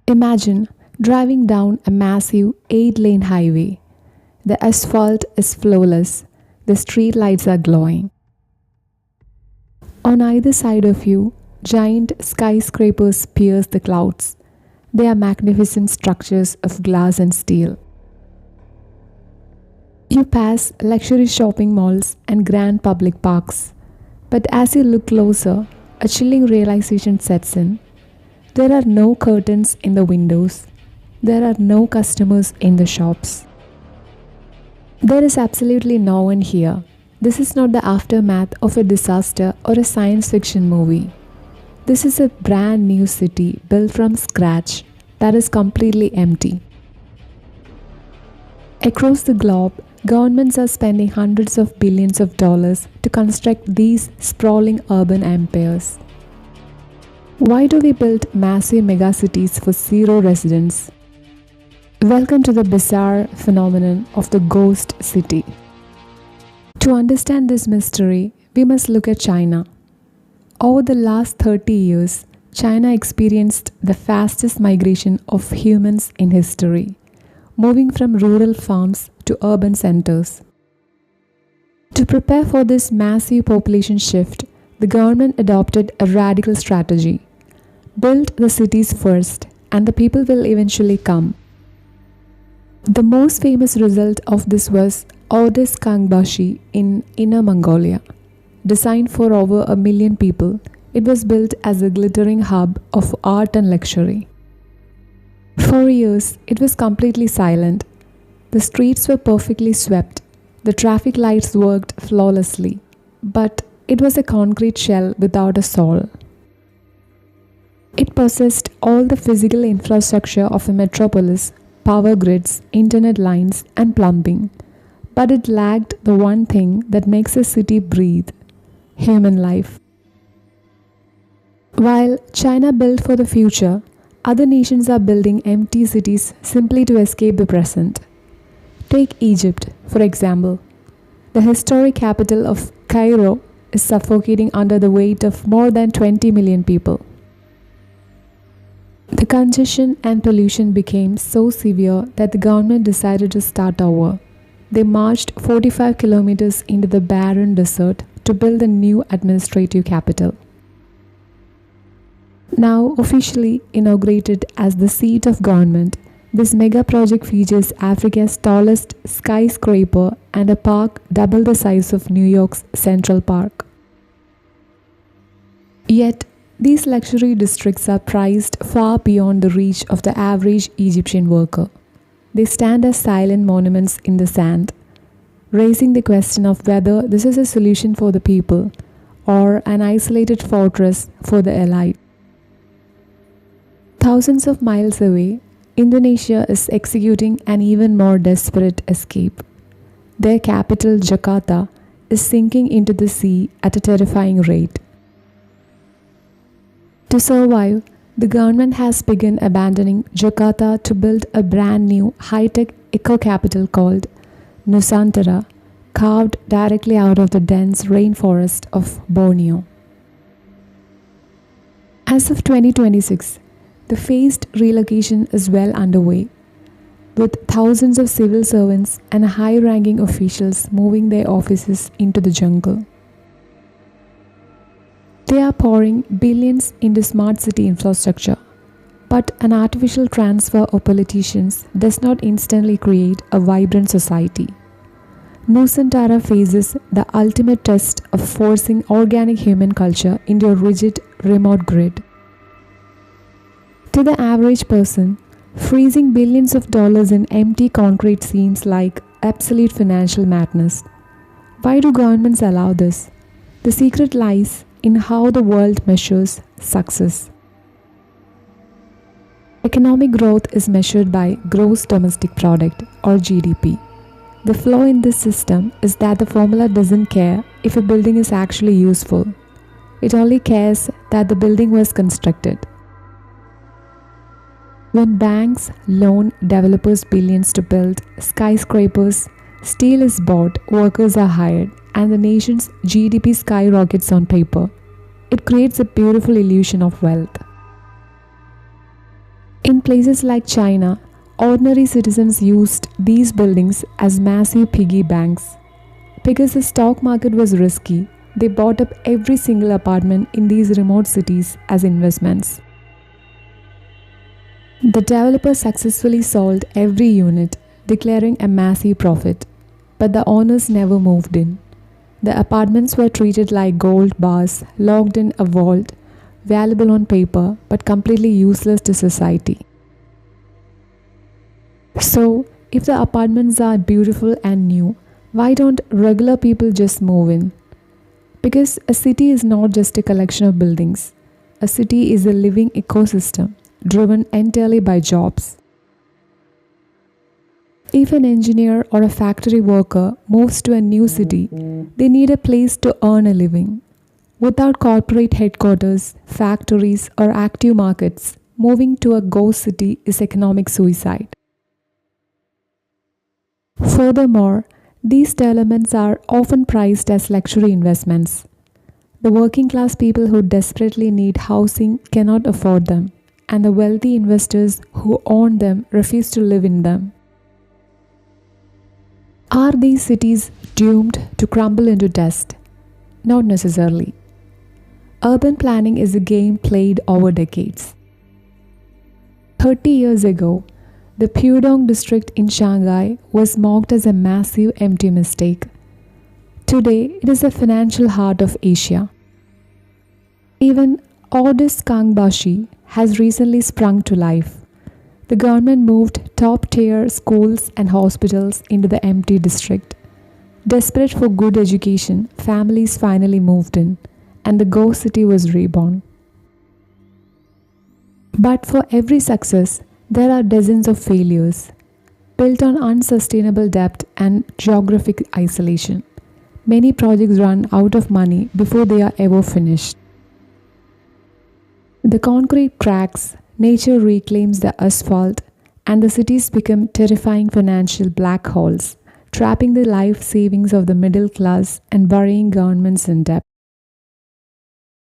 Imagine driving down a massive 8-lane highway. The asphalt is flawless, the street lights are glowing. On either side of you, giant skyscrapers pierce the clouds. They are magnificent structures of glass and steel. You pass luxury shopping malls and grand public parks. But as you look closer, a chilling realization sets in. There are no curtains in the windows. There are no customers in the shops. There is absolutely no one here. This is not the aftermath of a disaster or a science fiction movie. This is a brand new city built from scratch that is completely empty. Across the globe, governments are spending hundreds of billions of dollars to construct these sprawling urban empires. Why do we build massive megacities for zero residents? Welcome to the bizarre phenomenon of the ghost city. To understand this mystery, we must look at China. Over the last 30 years, China experienced the fastest migration of humans in history, moving from rural farms to urban centers. To prepare for this massive population shift, the government adopted a radical strategy. Build the cities first, and the people will eventually come. The most famous result of this was Odes Kangbashi in Inner Mongolia. Designed for over 1 million people, it was built as a glittering hub of art and luxury. For years, it was completely silent. The streets were perfectly swept. The traffic lights worked flawlessly. But it was a concrete shell without a soul. It possessed all the physical infrastructure of a metropolis, power grids, internet lines, and plumbing. But it lacked the one thing that makes a city breathe: human life. While China built for the future, other nations are building empty cities simply to escape the present. Take Egypt, for example. The historic capital of Cairo is suffocating under the weight of more than 20 million people. The congestion and pollution became so severe that the government decided to start over. They marched 45 kilometers into the barren desert to build a new administrative capital. Now officially inaugurated as the seat of government, this mega project features Africa's tallest skyscraper and a park double the size of New York's Central Park. Yet, these luxury districts are priced far beyond the reach of the average Egyptian worker. They stand as silent monuments in the sand, raising the question of whether this is a solution for the people or an isolated fortress for the elite. Thousands of miles away, Indonesia is executing an even more desperate escape. Their capital, Jakarta, is sinking into the sea at a terrifying rate. To survive, the government has begun abandoning Jakarta to build a brand new high-tech eco-capital called Nusantara, carved directly out of the dense rainforest of Borneo. As of 2026, the phased relocation is well underway, with thousands of civil servants and high-ranking officials moving their offices into the jungle. They are pouring billions into smart city infrastructure, but an artificial transfer of politicians does not instantly create a vibrant society. Nusantara faces the ultimate test of forcing organic human culture into a rigid, remote grid. To the average person, freezing billions of dollars in empty concrete seems like absolute financial madness. Why do governments allow this? The secret lies in how the world measures success. Economic growth is measured by gross domestic product or GDP. The flaw in this system is that the formula doesn't care if a building is actually useful. It only cares that the building was constructed. When banks loan developers billions to build skyscrapers, steel is bought, workers are hired, and the nation's GDP skyrockets on paper. It creates a beautiful illusion of wealth. In places like China, ordinary citizens used these buildings as massive piggy banks. Because the stock market was risky, they bought up every single apartment in these remote cities as investments. The developer successfully sold every unit, declaring a massive profit. But the owners never moved in. The apartments were treated like gold bars locked in a vault, valuable on paper but completely useless to society. So, if the apartments are beautiful and new, why don't regular people just move in? Because a city is not just a collection of buildings, a city is a living ecosystem driven entirely by jobs. If an engineer or a factory worker moves to a new city, they need a place to earn a living. Without corporate headquarters, factories, or active markets, moving to a ghost city is economic suicide. Furthermore, these developments are often priced as luxury investments. The working class people who desperately need housing cannot afford them, and the wealthy investors who own them refuse to live in them. Are these cities doomed to crumble into dust? Not necessarily. Urban planning is a game played over decades. 30 years ago, the Pudong district in Shanghai was mocked as a massive empty mistake. Today, it is a financial heart of Asia. Even Odis Kangbashi has recently sprung to life. The government moved top-tier schools and hospitals into the empty district. Desperate for good education, families finally moved in, and the ghost city was reborn. But for every success, there are dozens of failures, built on unsustainable debt and geographic isolation. Many projects run out of money before they are ever finished. The concrete cracks, nature reclaims the asphalt, and the cities become terrifying financial black holes, trapping the life savings of the middle class and burying governments in debt.